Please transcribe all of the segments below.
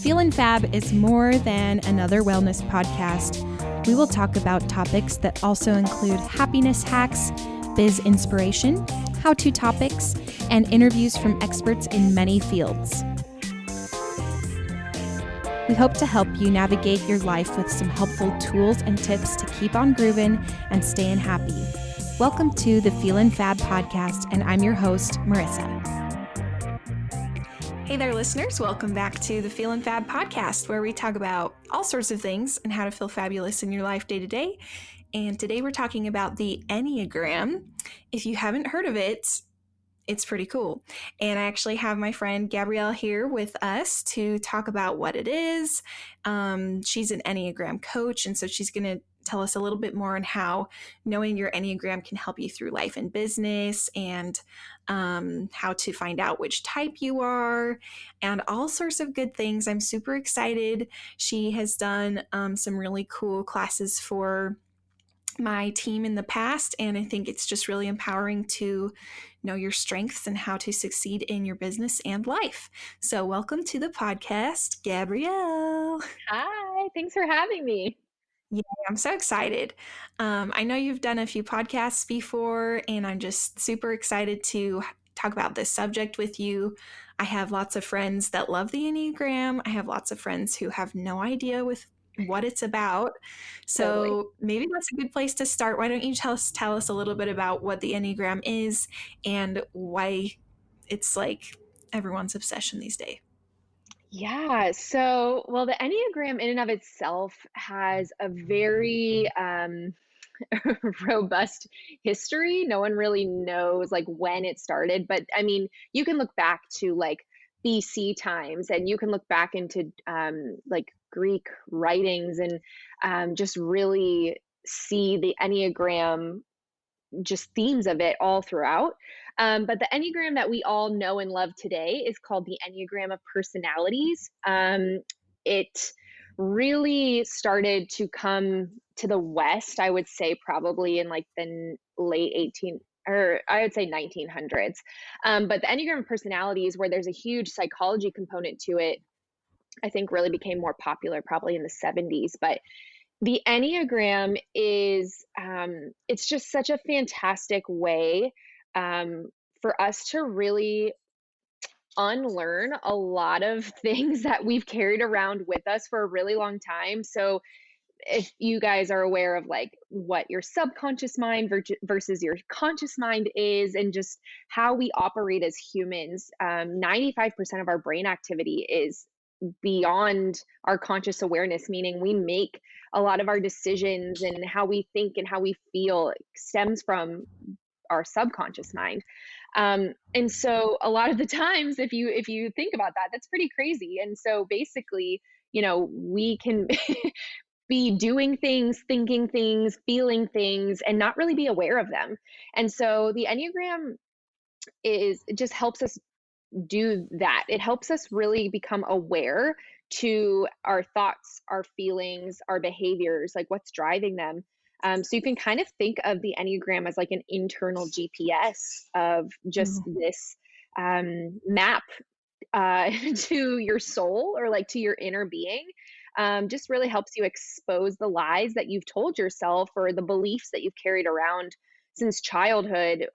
Feelin Fab is more than another wellness podcast. We will talk about topics that also include happiness hacks, biz inspiration, how-to topics, and interviews from experts in many fields. We hope to help you navigate your life with some helpful tools and tips to keep on grooving and staying happy. Welcome to the Feelin Fab Podcast, and I'm your host, Marissa. Hey there, listeners. Welcome back to the Feelin Fab Podcast, where we talk about all sorts of things and how to feel fabulous in your life day to day. And today we're talking about the Enneagram. If you haven't heard of it, it's pretty cool. And I actually have my friend Gabrielle here with us to talk about what it is. She's an Enneagram coach, and so she's going to tell us a little bit more on how knowing your Enneagram can help you through life and business, and how to find out which type you are, and all sorts of good things. I'm super excited. She has done some really cool classes for my team in the past, and I think it's just really empowering to know your strengths and how to succeed in your business and life. So welcome to the podcast, Gabrielle. Hi, thanks for having me. Yeah, I'm so excited. I know you've done a few podcasts before, and I'm just super excited to talk about this subject with you. I have lots of friends that love the Enneagram. I have lots of friends who have no idea with what it's about. So Totally. maybe that's a good place to start. Why don't you tell us a little bit about what the Enneagram is and why it's like everyone's obsession these days. Yeah, the Enneagram in and of itself has a very robust history. No one really knows like when it started, but I mean, you can look back to like BC times, and you can look back into like Greek writings, and just really see the Enneagram, just themes of it all throughout. But the Enneagram that we all know and love today is called the Enneagram of Personalities. It really started to come to the West, I would say, probably in like the late 18, or I would say 1900s. But the Enneagram of Personalities, where there's a huge psychology component to it, I think really became more popular probably in the 70s. But the Enneagram is, it's just such a fantastic way for us to really unlearn a lot of things that we've carried around with us for a really long time. So if you guys are aware of like what your subconscious mind versus your conscious mind is, and just how we operate as humans, 95% of our brain activity is beyond our conscious awareness, meaning we make a lot of our decisions, and how we think and how we feel stems from our subconscious mind. And so a lot of the times, if you think about that, that's pretty crazy. And so basically, we can be doing things, thinking things, feeling things, and not really be aware of them. And so the Enneagram it just helps us do that. It helps us really become aware to our thoughts, our feelings, our behaviors, like what's driving them. So you can kind of think of the Enneagram as like an internal GPS of just this map to your soul, or like to your inner being. Just really helps you expose the lies that you've told yourself, or the beliefs that you've carried around since childhood,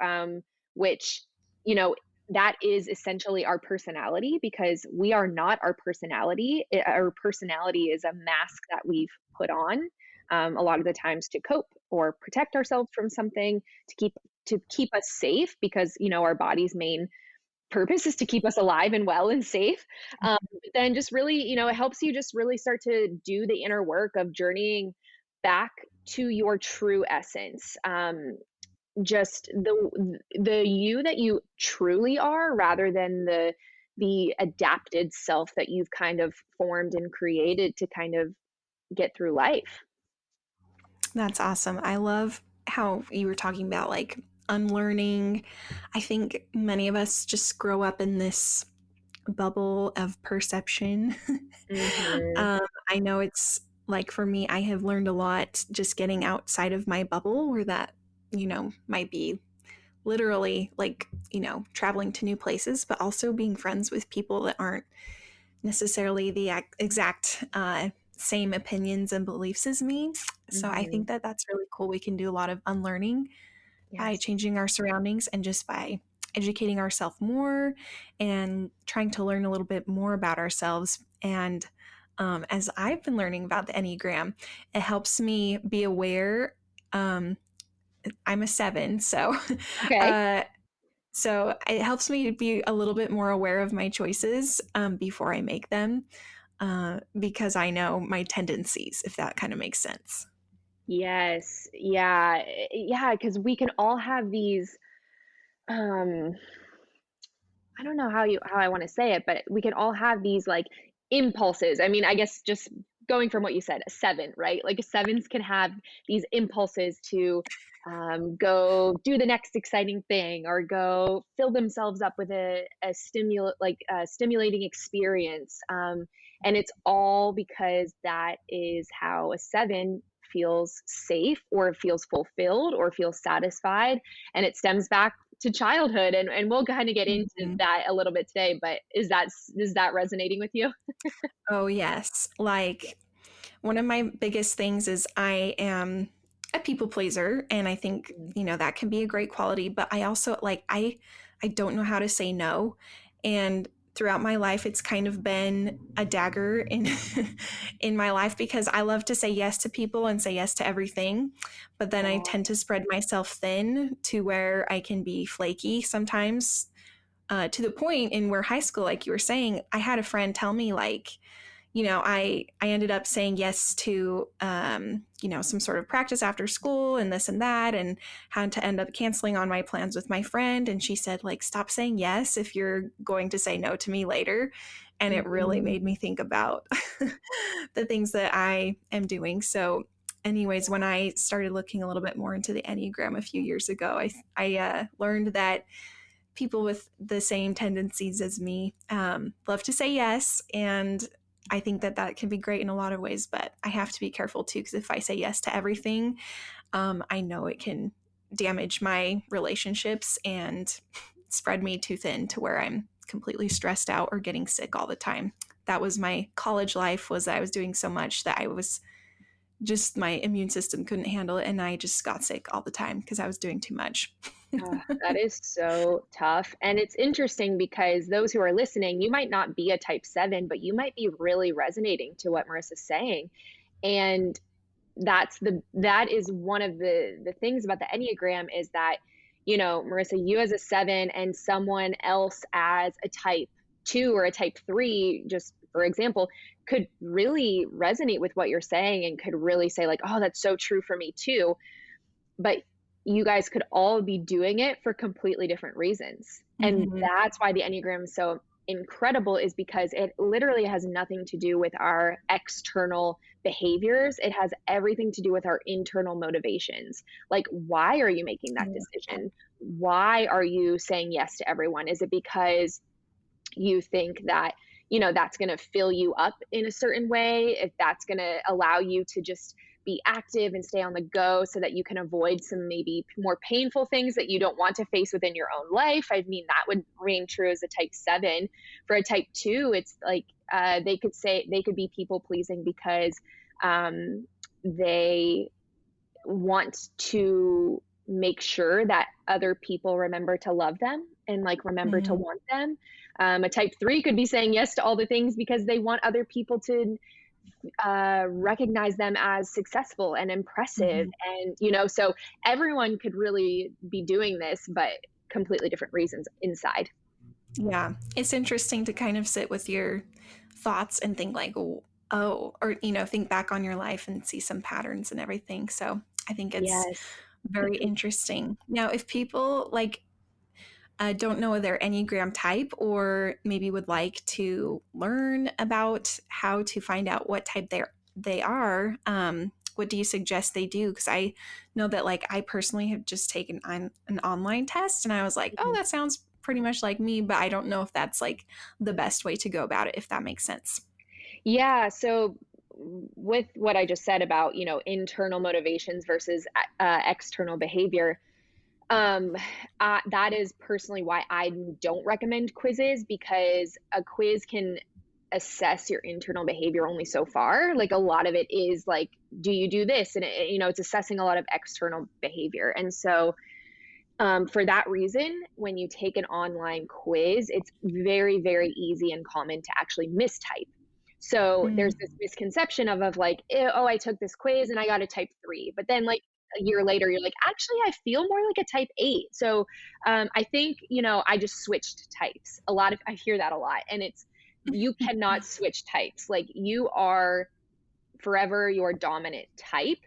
which, you know, that is essentially our personality, because we are not our personality. Our personality is a mask that we've put on, a lot of the times to cope or protect ourselves from something, to keep us safe, because our body's main purpose is to keep us alive and well and safe. But then just really, it helps you just really start to do the inner work of journeying back to your true essence. Just the you that you truly are, rather than the adapted self that you've kind of formed and created to kind of get through life. That's awesome. I love how you were talking about like unlearning. I think many of us just grow up in this bubble of perception. Mhm. I know it's like for me, I have learned a lot just getting outside of my bubble, where that, might be literally like, traveling to new places, but also being friends with people that aren't necessarily the exact same opinions and beliefs as me. So I Hmm. think that that's really cool. We can do a lot of unlearning by Yes. changing our surroundings and just by educating ourselves more and trying to learn a little bit more about ourselves. And as I've been learning about the Enneagram, it helps me be aware. Um, I'm a 7, so Okay. uh, so it helps me be a little bit more aware of my choices before I make them, because I know my tendencies, if that kind of makes sense. Yes. Yeah. Yeah. Because we can all have these. Um, I don't know how I want to say it, but we can all have these like impulses. I mean, I guess just going from what you said, a 7, right? Like sevens can have these impulses to go do the next exciting thing or go fill themselves up with a stimulating experience. And it's all because that is how a 7 feels safe or feels fulfilled or feels satisfied, and it stems back to childhood, and we'll kind of get into Mhm. that a little bit today, but is that resonating with you? Oh, yes. Like, one of my biggest things is I am a people pleaser, and I think, Mhm. that can be a great quality, but I also like I don't know how to say no. And throughout my life it's kind of been a dagger in in my life because I love to say yes to people and say yes to everything, but then I Yeah. tend to spread myself thin to where I can be flaky sometimes, to the point in where high school, like you were saying, I had a friend tell me like, I ended up saying yes to, some sort of practice after school and this and that, and had to end up canceling on my plans with my friend. And she said, like, stop saying yes if you're going to say no to me later. And it really Mhm. made me think about the things that I am doing. So, anyways, when I started looking a little bit more into the Enneagram a few years ago, I learned that people with the same tendencies as me love to say yes, and I think that that can be great in a lot of ways, but I have to be careful too, because if I say yes to everything, I know it can damage my relationships and spread me too thin to where I'm completely stressed out or getting sick all the time. That was my college life, was that I was doing so much that I was just, my immune system couldn't handle it, and I just got sick all the time because I was doing too much. That is so tough. And it's interesting because those who are listening, you might not be a type 7, but you might be really resonating to what Marissa's saying. And that is one of the things about the Enneagram is that, Marissa, you as a 7 and someone else as a type 2 or a type 3, just for example, could really resonate with what you're saying and could really say like, "Oh, that's so true for me too." But you guys could all be doing it for completely different reasons. And Mhm. that's why the Enneagram is so incredible, is because it literally has nothing to do with our external behaviors. It has everything to do with our internal motivations. Like, why are you making that decision? Why are you saying yes to everyone? Is it because you think that, that's going to fill you up in a certain way, if that's going to allow you to just be active and stay on the go so that you can avoid some maybe more painful things that you don't want to face within your own life? I mean, that would reign true as a type 7. For a type 2, it's like they could be people pleasing because they want to make sure that other people remember to love them and like remember to Mhm. want them. A type 3 could be saying yes to all the things because they want other people to recognize them as successful and impressive. Mhm. And, so everyone could really be doing this, but completely different reasons inside. Yeah, it's interesting to kind of sit with your thoughts and think like, oh, or think back on your life and see some patterns and everything. So I think it's Yes. very interesting. Now, if people like don't know their Enneagram type, or maybe would like to learn about how to find out what type they are, what do you suggest they do? Because I know that like I personally have just taken an online test, and I was like, oh, Mhm. that sounds pretty much like me, but I don't know if that's like the best way to go about it, if that makes sense. Yeah. So, with what I just said about, internal motivations versus external behavior, Um, that is personally why I don't recommend quizzes, because a quiz can assess your internal behavior only so far. Like a lot of it is like, do you do this? And it's assessing a lot of external behavior. And so for that reason, when you take an online quiz, it's very, very easy and common to actually mistype. So there's this misconception of like, oh, I took this quiz and I got a type 3. But then like a year later, you're like, actually, I feel more like a type 8. So I think, I just switched types. I hear that a lot. And you cannot switch types. Like you are forever your dominant type.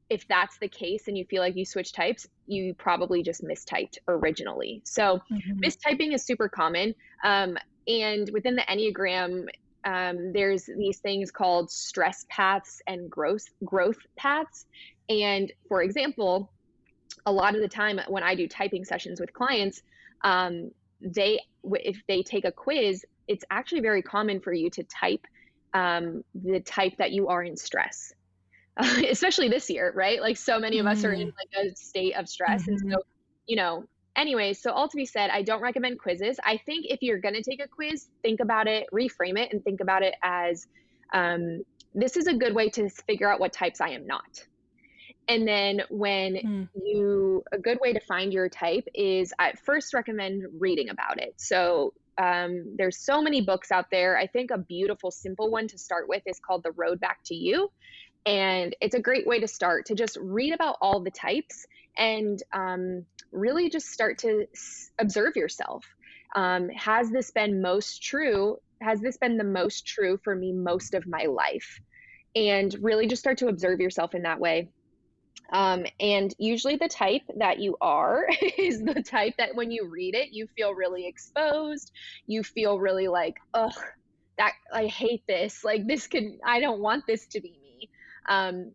If that's the case and you feel like you switch types, you probably just mistyped originally. So mistyping is super common. And within the Enneagram, there's these things called stress paths and growth paths. And for example, a lot of the time when I do typing sessions with clients, if they take a quiz, it's actually very common for you to type the type that you are in stress. Especially this year, right? Like so many of us are in like a state of stress. And so, anyways, so all to be said, I don't recommend quizzes. I think if you're going to take a quiz, think about it, reframe it, and think about it as this is a good way to figure out what types I am not. And then a good way to find your type is I first recommend reading about it. So there's so many books out there. I think a beautiful, simple one to start with is called The Road Back to You. And it's a great way to start to just read about all the types and really just start to observe yourself. Has this been the most true for me most of my life? And really just start to observe yourself in that way. And usually the type that you are is the type that when you read it, you feel really exposed. You feel really like, oh, that I hate this. Like I don't want this to be me.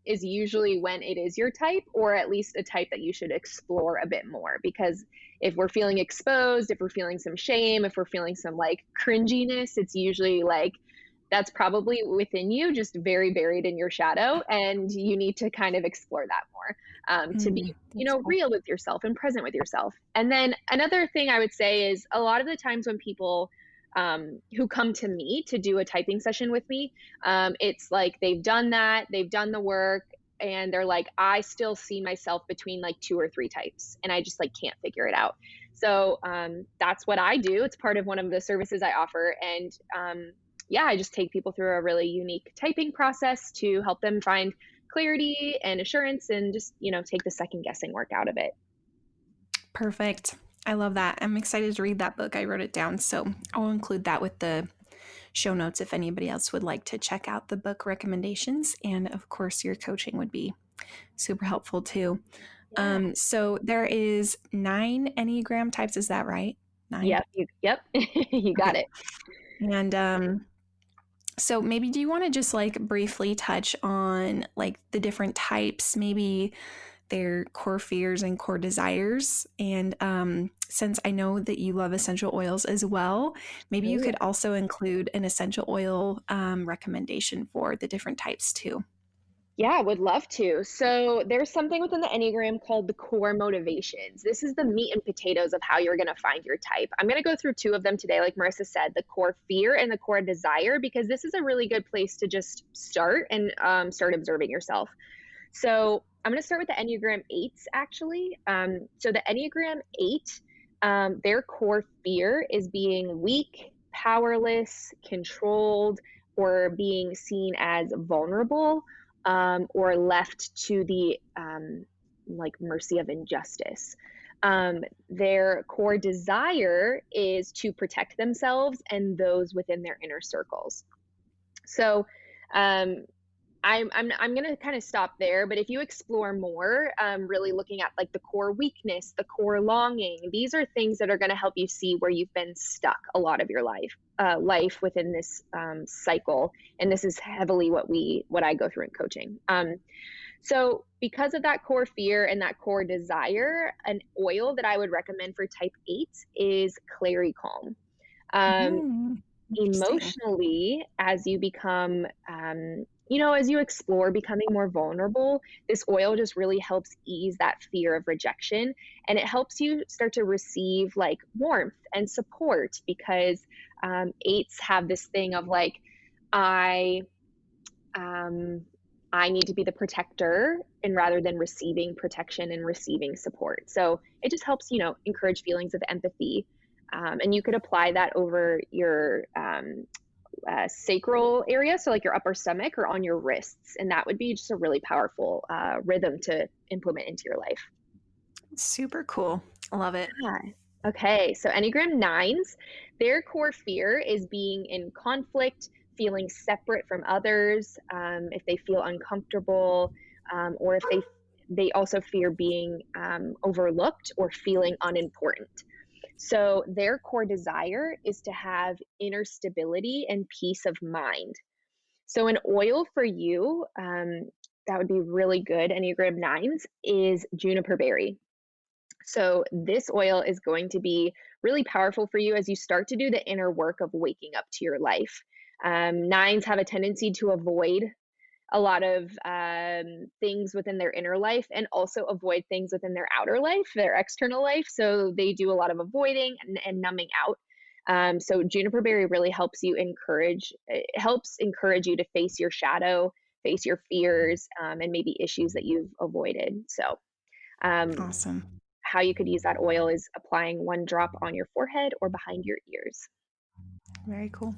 Is usually when it is your type, or at least a type that you should explore a bit more. Because if we're feeling exposed, if we're feeling some shame, if we're feeling some like cringiness, it's usually like that's probably within you, just very buried in your shadow. And you need to kind of explore that more to be, real with yourself and present with yourself. And then another thing I would say is a lot of the times when people who come to me to do a typing session with me, it's like they've done the work, and they're like, I still see myself between like 2 or 3 types, and I just like can't figure it out. So that's what I do. It's part of one of the services I offer. And I just take people through a really unique typing process to help them find clarity and assurance and just, take the second guessing work out of it. Perfect. I love that. I'm excited to read that book. I wrote it down, so I'll include that with the show notes if anybody else would like to check out the book recommendations. And of course, your coaching would be super helpful too. Yeah. So there is 9 Enneagram types. Is that right? 9? Yep. You got it. And so maybe do you want to just like briefly touch on like the different types, maybe their core fears and core desires? And since I know that you love essential oils as well, maybe you could also include an essential oil recommendation for the different types too. Yeah, I would love to. So there's something within the Enneagram called the core motivations. This is the meat and potatoes of how you're going to find your type. I'm going to go through 2 of them today, like Marissa said, the core fear and the core desire, because this is a really good place to just start and start observing yourself. So I'm going to start with the Enneagram 8s, actually. So the Enneagram 8, their core fear is being weak, powerless, controlled, or being seen as vulnerable, or left to the mercy of injustice. Their core desire is to protect themselves and those within their inner circles. So I'm going to kind of stop there, but if you explore more, really looking at like the core weakness, the core longing, these are things that are going to help you see where you've been stuck a lot of your life within this cycle. And this is heavily what I go through in coaching. So because of that core fear and that core desire, an oil that I would recommend for type 8 is Clary Calm. Emotionally, as you become, as you explore becoming more vulnerable, this oil just really helps ease that fear of rejection. And it helps you start to receive like warmth and support because eights have this thing of like, I, um, I need to be the protector and rather than receiving protection and receiving support. So it just helps, encourage feelings of empathy. And you could apply that over your sacral area, so like your upper stomach or on your wrists. And that would be just a really powerful rhythm to implement into your life. Super cool. I love it. Yeah. Okay, so Enneagram nines, their core fear is being in conflict, feeling separate from others, if they feel uncomfortable, or if they also fear being overlooked or feeling unimportant. So their core desire is to have inner stability and peace of mind. So an oil for you, that would be really good, Enneagram nines, is juniper berry. So this oil is going to be really powerful for you as you start to do the inner work of waking up to your life. Nines have a tendency to avoid a lot of things within their inner life and also avoid things within their outer life, their external life. So they do a lot of avoiding and numbing out. So juniper berry really helps encourage you to face your shadow, face your fears, and maybe issues that you've avoided. So Awesome. how you could use that oil is applying 1 drop on your forehead or behind your ears. Very cool.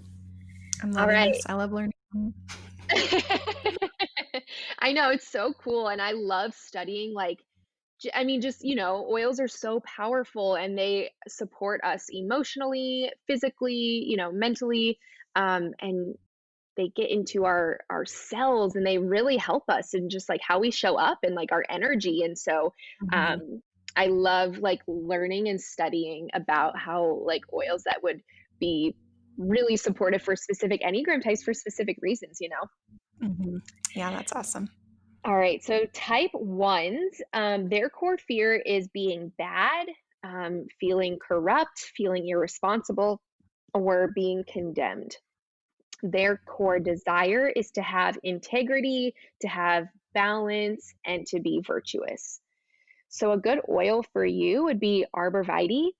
I'm All loving right. this. I love learning. I know, it's so cool, and I love studying, like, just, oils are so powerful, and they support us emotionally, physically, mentally, and they get into our cells, and they really help us in just, like, how we show up and, like, our energy, and so, Mhm. um, I love, like, learning and studying about how, like, oils that would be really supportive for specific Enneagram types for specific reasons. Mhm. Yeah, that's awesome. All right, so type ones, their core fear is being bad, feeling corrupt, feeling irresponsible, or being condemned. Their core desire is to have integrity, to have balance, and to be virtuous. So, a good oil for you would be arborvitae.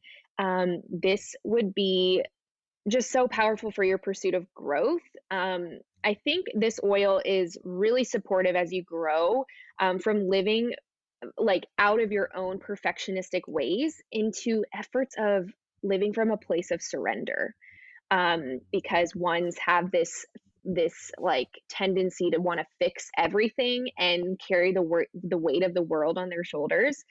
This would be just so powerful for your pursuit of growth. I think this oil is really supportive as you grow from living like out of your own perfectionistic ways into efforts of living from a place of surrender. Because ones have this like tendency to want to fix everything and carry the weight of the world on their shoulders.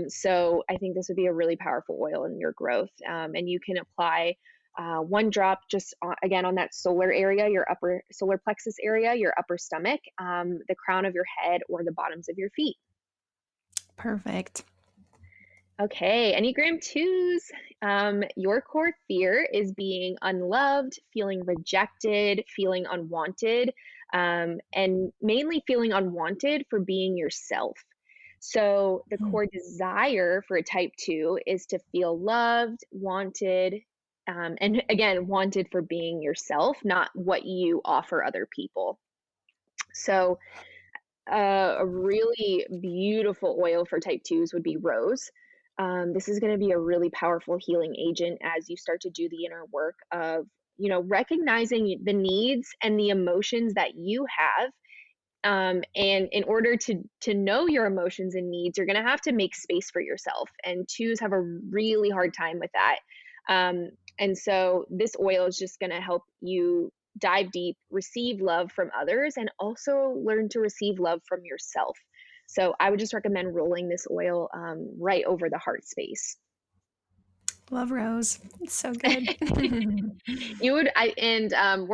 So I think this would be a really powerful oil in your growth, and you can apply 1 drop just again on that solar area, your upper solar plexus area, your upper stomach, the crown of your head, or the bottoms of your feet. Perfect. Okay, Enneagram twos. Your core fear is being unloved, feeling rejected, feeling unwanted, and mainly feeling unwanted for being yourself. So, the Mm. core desire for a type two is to feel loved, wanted, and again, wanted for being yourself, not what you offer other people. So, a really beautiful oil for type twos would be rose. This is going to be a really powerful healing agent as you start to do the inner work of, recognizing the needs and the emotions that you have. And in order to know your emotions and needs, you're going to have to make space for yourself. And twos have a really hard time with that. And so this oil is just going to help you dive deep, receive love from others, and also learn to receive love from yourself. So I would just recommend rolling this oil right over the heart space. Love Rose. It's so good. We're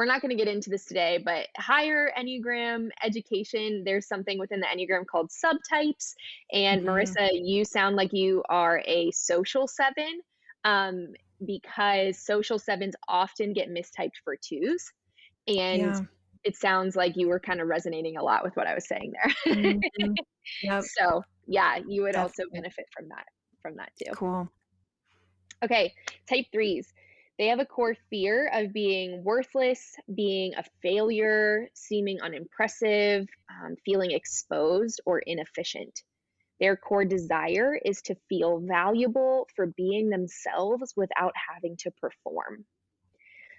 not going to get into this today, but higher Enneagram education, there's something within the Enneagram called subtypes. And Mhm. Marissa, you sound like you are a social seven, um, because social sevens often get mistyped for twos. And Yeah. it sounds like you were kind of resonating a lot with what I was saying there. Mhm. Yep. So yeah, you would also Definitely. benefit from that too. Cool. Okay, type threes. they have a core fear of being worthless, being a failure, seeming unimpressive, feeling exposed or inefficient. Their core desire is to feel valuable for being themselves without having to perform.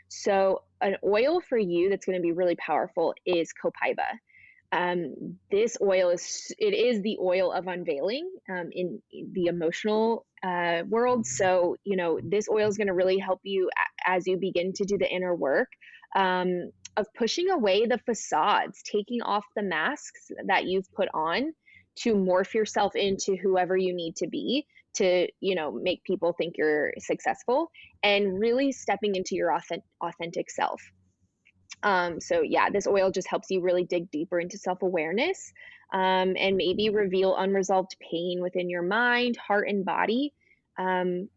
So, an oil for you that's going to be really powerful is copaiba. This oil is the oil of unveiling in the emotional world. So, this oil is going to really help you as you begin to do the inner work of pushing away the facades, taking off the masks that you've put on to morph yourself into whoever you need to be to, make people think you're successful, and really stepping into your authentic self. So yeah, this oil just helps you really dig deeper into self-awareness, and maybe reveal unresolved pain within your mind, heart, and body, and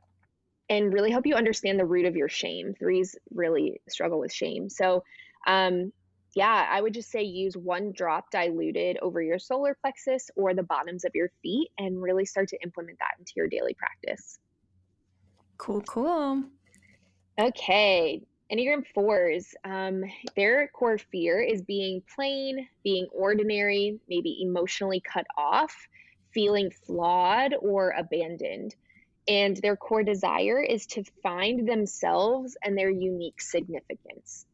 really help you understand the root of your shame. Threes really struggle with shame. So, yeah, I would just say use 1 drop diluted over your solar plexus or the bottoms of your feet and really start to implement that into your daily practice. Cool, cool. Okay. Enneagram 4s, their core fear is being plain, being ordinary, maybe emotionally cut off, feeling flawed or abandoned. And their core desire is to find themselves and their unique significance.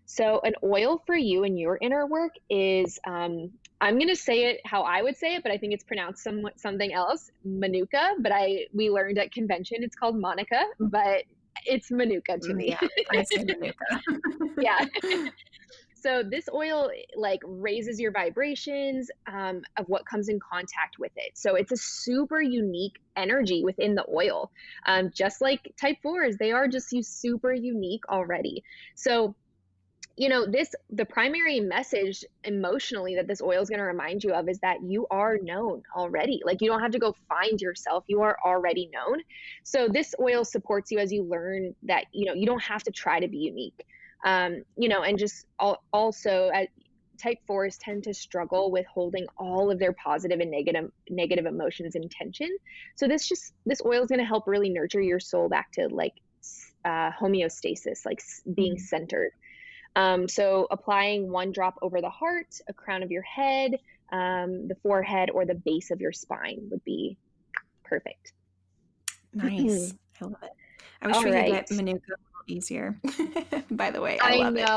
So, an oil for you in your inner work is, I'm going to say it how I would say it, but I think it's pronounced something else, Manuka. But we learned at convention it's called Monica, but it's Manuka to me. Yeah, I say Manuka. Yeah. So this oil raises your vibrations of what comes in contact with it. So it's a super unique energy within the oil. Just like type 4s, they are just super unique already. So the primary message emotionally that this oil is going to remind you of is that you are known already. Like, you don't have to go find yourself. You are already known. So this oil supports you as you learn that, you don't have to try to be unique. And just also type 4s tend to struggle with holding all of their positive and negative emotions in tension. So this oil is going to help really nurture your soul back to homeostasis, like being centered. So applying 1 drop over the heart, a crown of your head, the forehead, or the base of your spine would be perfect. Nice. I love it. I wish we could get Manuka a little easier. By the way, I love it.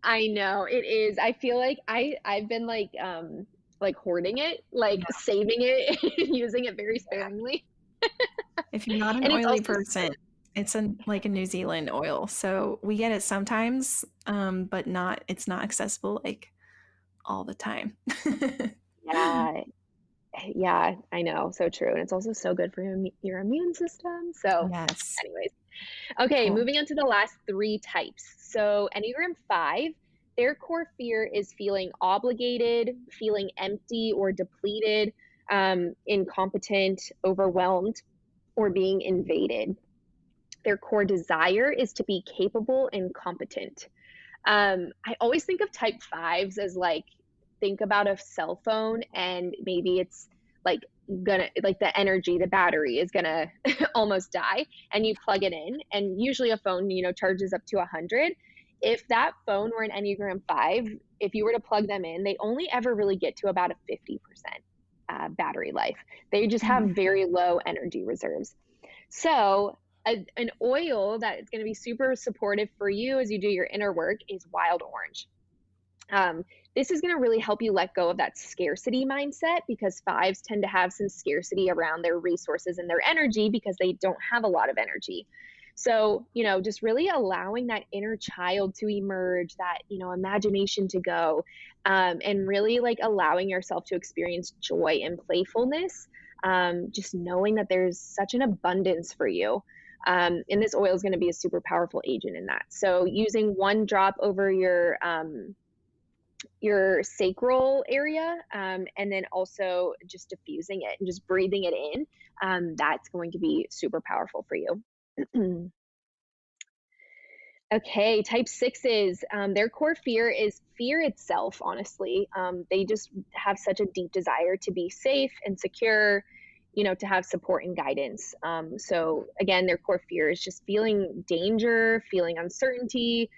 I know it is. I feel like I've been hoarding it, saving it, using it very sparingly. If you're not an oily person, it's a New Zealand oil. So we get it sometimes, but it's not accessible all the time. Yeah, I know. So true. And it's also so good for your immune system. So yes. Anyways. Okay, cool. Moving on to the last 3 types. So Enneagram 5, their core fear is feeling obligated, feeling empty or depleted, incompetent, overwhelmed, or being invaded. Their core desire is to be capable and competent. I always think of type 5s as think about a cell phone, and maybe it's the energy, the battery is gonna almost die, and you plug it in, and usually a phone, charges up to 100. If that phone were an Enneagram 5, if you were to plug them in, they only ever really get to about a 50% battery life. They just have very low energy reserves. So an oil that is going to be super supportive for you as you do your inner work is wild orange. This is going to really help you let go of that scarcity mindset, because 5s tend to have some scarcity around their resources and their energy because they don't have a lot of energy. So, just really allowing that inner child to emerge, that, imagination to go, and really allowing yourself to experience joy and playfulness, just knowing that there's such an abundance for you. And this oil is going to be a super powerful agent in that. So using 1 drop over your sacral area, and then also just diffusing it and just breathing it in, that's going to be super powerful for you. Okay, type 6s, their core fear is fear itself, honestly. They just have such a deep desire to be safe and secure, to have support and guidance. So again, their core fear is just feeling danger, feeling uncertainty,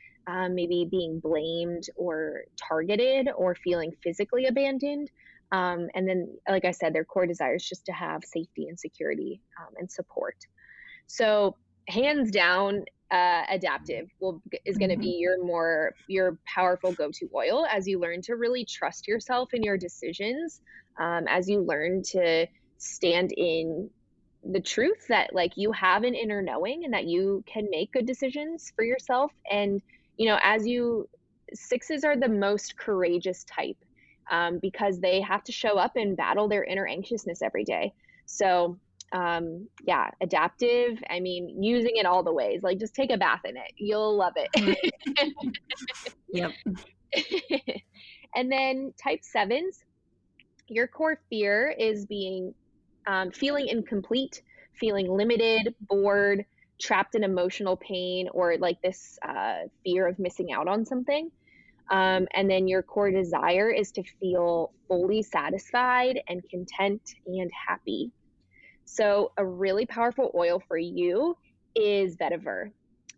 maybe being blamed or targeted or feeling physically abandoned. And then, like I said, their core desire is just to have safety and security, and support. So hands down, adaptive is going to Mhm. be your powerful go-to oil as you learn to really trust yourself in your decisions, as you learn to stand in the truth that like you have an inner knowing and that you can make good decisions for yourself. And as you sixes are the most courageous type, because they have to show up and battle their inner anxiousness every day. So yeah, adaptive, I mean, using it all the ways, like just take a bath in it, you'll love it. Yep. And then type sevens, your core fear is being feeling incomplete, feeling limited, bored, trapped in emotional pain, or like this fear of missing out on something. And then your core desire is to feel fully satisfied and content and happy. So, a really powerful oil for you is vetiver.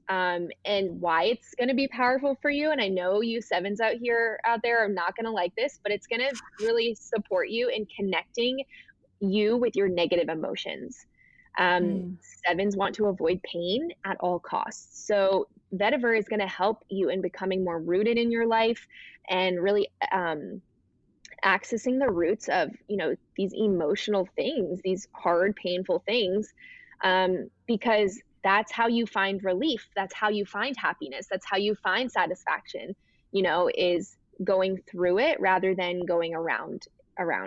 And why it's going to be powerful for you. And I know you sevens out there are not going to like this, but it's going to really support you in connecting you with your negative emotions. Um, Mm. Sevens want to avoid pain at all costs. So vetiver is going to help you in becoming more rooted in your life and really accessing the roots of these emotional things, these hard, painful things, because that's how you find relief. That's how you find happiness. That's how you find satisfaction. Is going through it rather than going around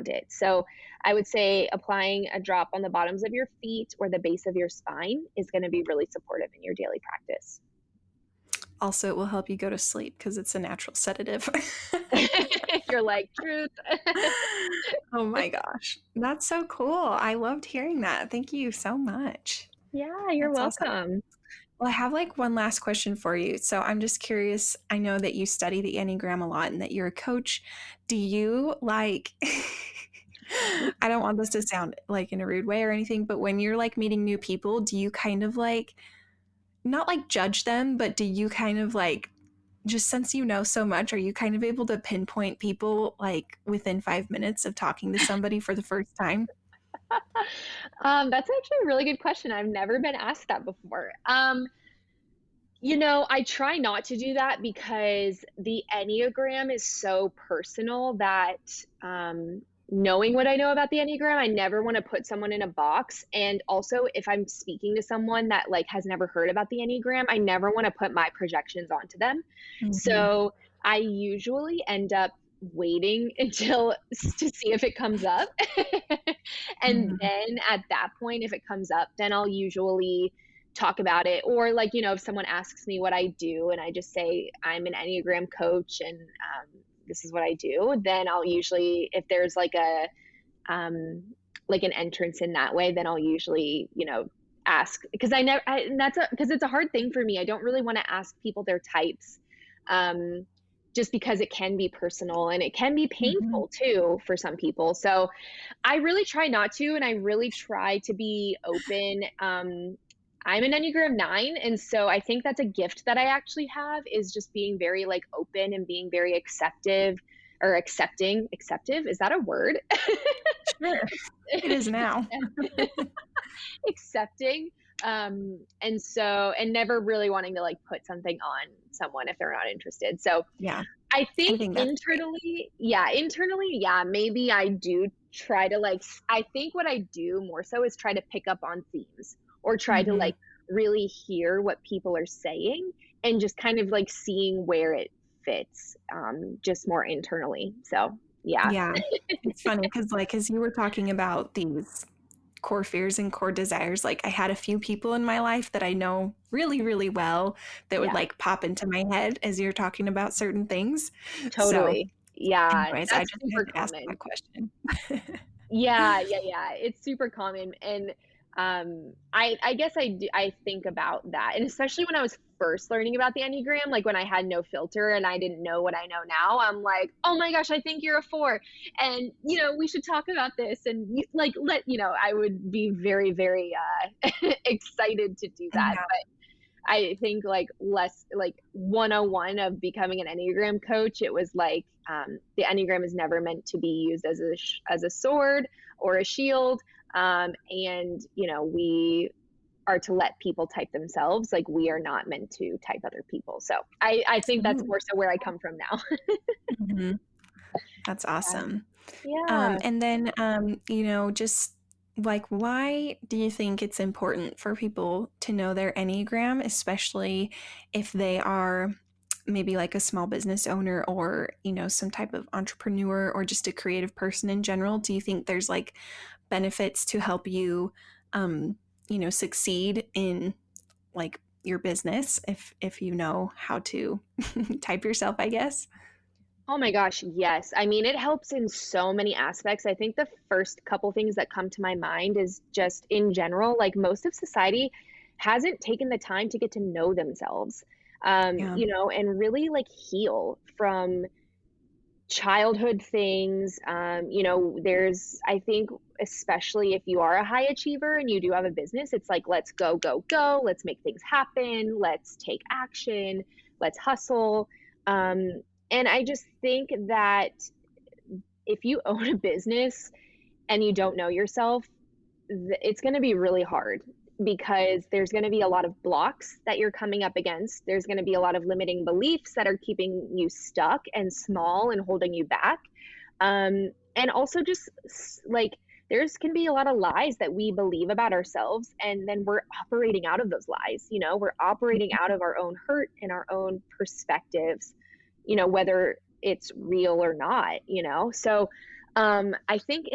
it. So I would say applying a drop on the bottoms of your feet or the base of your spine is going to be really supportive in your daily practice. Also, it will help you go to sleep because it's a natural sedative. You're like, truth. Oh my gosh. That's so cool. I loved hearing that. Thank you so much. Yeah, you're That's awesome. welcome. Well, I have like one last question for you. So I'm just curious. I know that you study the Enneagram a lot and that you're a coach. Do you like, I don't want this to sound like in a rude way or anything, but when you're like meeting new people, do you kind of like, not like judge them, but do you kind of like, just since you know so much, are you kind of able to pinpoint people like within 5 minutes of talking to somebody for the first time? That's actually a really good question. I've never been asked that before. I try not to do that because the Enneagram is so personal that knowing what I know about the Enneagram, I never want to put someone in a box. And also, if I'm speaking to someone that like has never heard about the Enneagram, I never want to put my projections onto them. Mm-hmm. So I usually end up waiting until to see if it comes up. And Mm-hmm. then at that point, if it comes up, then I'll usually talk about it. Or like, if someone asks me what I do and I just say I'm an Enneagram coach and this is what I do, then I'll usually, if there's like an entrance in that way, then I'll usually, ask because because it's a hard thing for me. I don't really want to ask people their types. Just because it can be personal and it can be Mm-hmm. painful too for some people. So I really try not to, and I really try to be open. I'm an Enneagram 9, and so I think that's a gift that I actually have is just being very like open and being very acceptive or accepting. Acceptive, is that a word? Sure. It is now. Accepting. And never really wanting to like put something on someone if they're not interested. So Yeah, I I think think that's great. internally, yeah, maybe I do try to like, I think what I do more so is try to pick up on themes or try to Mm-hmm. like really hear what people are saying and just kind of like seeing where it fits, just more internally. So, yeah. Yeah, it's funny because like as you were talking about these core fears and core desires, like I had a few people in my life that I know really, really well that would Yeah, like pop into my head as you're talking about certain things. So, totally. Yeah, anyways, I that's just super had to ask common. that question. Yeah, yeah, yeah. It's super common. And I guess I think about that. And especially when I was first learning about the Enneagram, like when I had no filter and I didn't know what I know now, I'm like, oh my gosh, I think you're a 4. And, we should talk about this. And I would be very, very excited to do that. Yeah. But I think like less like 101 of becoming an Enneagram coach, it was like the Enneagram is never meant to be used as a sword or a shield. And, we are to let people type themselves. Like we are not meant to type other people. So I think that's more so where I come from now. Mhm. That's awesome. Yeah. And then, just like, why do you think it's important for people to know their Enneagram, especially if they are maybe like a small business owner or, some type of entrepreneur or just a creative person in general? Do you think there's like benefits to help you, succeed in like your business if you know how to type yourself, I guess? Oh my gosh, yes. I mean, it helps in so many aspects. I think the first couple things that come to my mind is just in general, like most of society hasn't taken the time to get to know themselves, Yeah. and really like heal from childhood things. I think, especially if you are a high achiever and you do have a business, it's like, let's go, go, go. Let's make things happen. Let's take action. Let's hustle. And I just think that if you own a business and you don't know yourself, it's going to be really hard because there's going to be a lot of blocks that you're coming up against. There's going to be a lot of limiting beliefs that are keeping you stuck and small and holding you back. And also just like there's can be a lot of lies that we believe about ourselves, and then we're operating out of those lies. We're operating out of our own hurt and our own perspectives, whether it's real or not. So I think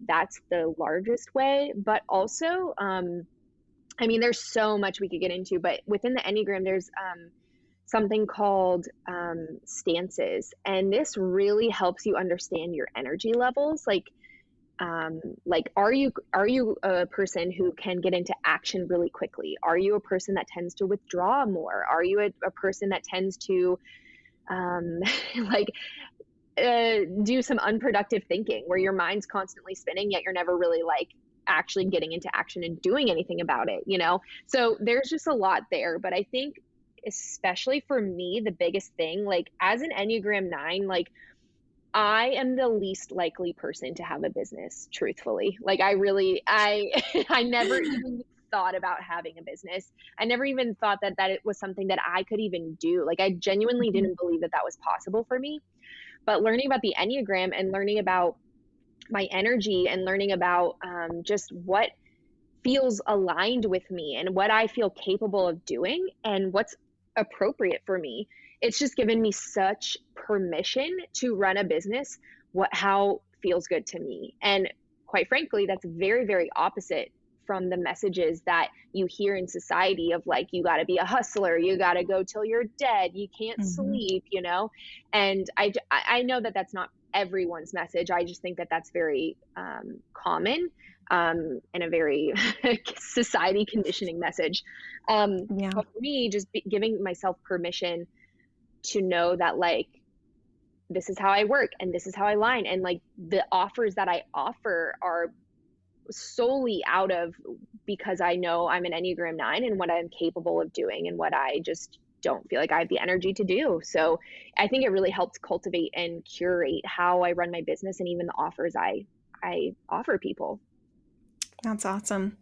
that's the largest way, but also, I mean, there's so much we could get into, but within the Enneagram, there's something called stances, and this really helps you understand your energy levels. Like, are you a person who can get into action really quickly? Are you a person that tends to withdraw more? Are you a person that tends to like do some unproductive thinking where your mind's constantly spinning, yet you're never really like actually getting into action and doing anything about it? So there's just a lot there. But I think, especially for me, the biggest thing, like as an Enneagram 9, like I am the least likely person to have a business, truthfully. Like I never even thought about having a business. I never even thought that it was something that I could even do. Like I genuinely Mhm. didn't believe that was possible for me. But learning about the Enneagram and learning about my energy and learning about just what feels aligned with me and what I feel capable of doing and what's appropriate for me, it's just given me such permission to run a business how feels good to me. And quite frankly, that's very, very opposite from the messages that you hear in society of like, you got to be a hustler, you got to go till you're dead, you can't Mhm. sleep. And I know that that's not everyone's message. I just think that that's very common, and a very society conditioning message. Yeah. But for me, just giving myself permission to know that like this is how I work and this is how I line, and like the offers that I offer are solely out of because I know I'm an Enneagram 9 and what I'm capable of doing and what I just don't feel like I have the energy to do. So I think it really helps cultivate and curate how I run my business and even the offers I offer people. That's awesome.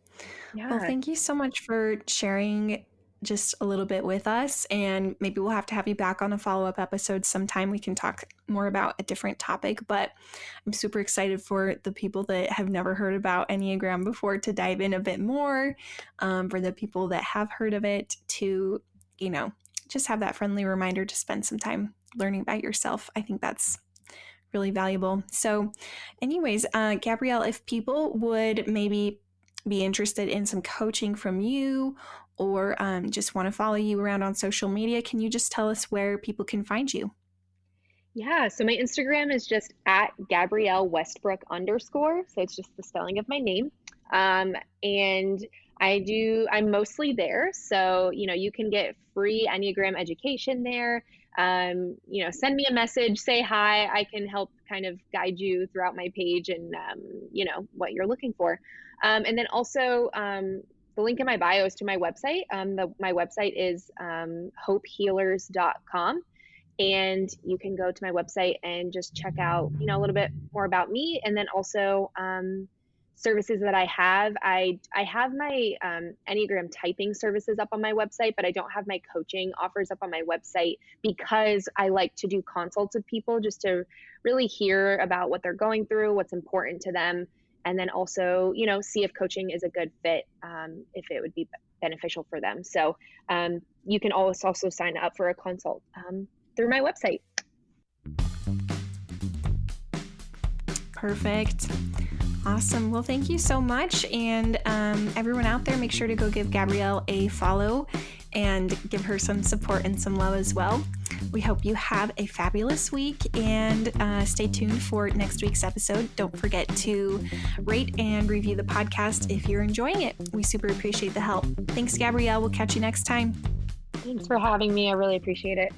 Well, Yeah. thank you so much for sharing just a little bit with us. And maybe we'll have to have you back on a follow up episode sometime. We can talk more about a different topic. But I'm super excited for the people that have never heard about Enneagram before to dive in a bit more. For the people that have heard of it to, just have that friendly reminder to spend some time learning about yourself. I think that's really valuable. So, anyways, Gabrielle, if people would maybe be interested in some coaching from you or just want to follow you around on social media, can you just tell us where people can find you? Yeah, so my Instagram is just at Gabrielle Westbrook _. So it's just the spelling of my name. And I'm mostly there. So, you can get free Enneagram education there. Send me a message, say hi. I can help kind of guide you throughout my page and, what you're looking for. And then also, the link in my bio is to my website. My website is hopehealers.com. And you can go to my website and just check out, a little bit more about me. And then also, services that I have. I have my Enneagram typing services up on my website, but I don't have my coaching offers up on my website because I like to do consults with people just to really hear about what they're going through, what's important to them, and then also, see if coaching is a good fit, if it would be beneficial for them. So you can always also sign up for a consult through my website. Perfect. Awesome. Well, thank you so much. And everyone out there, make sure to go give Gabrielle a follow and give her some support and some love as well. We hope you have a fabulous week and stay tuned for next week's episode. Don't forget to rate and review the podcast if you're enjoying it. We super appreciate the help. Thanks, Gabrielle. We'll catch you next time. Thanks for having me. I really appreciate it.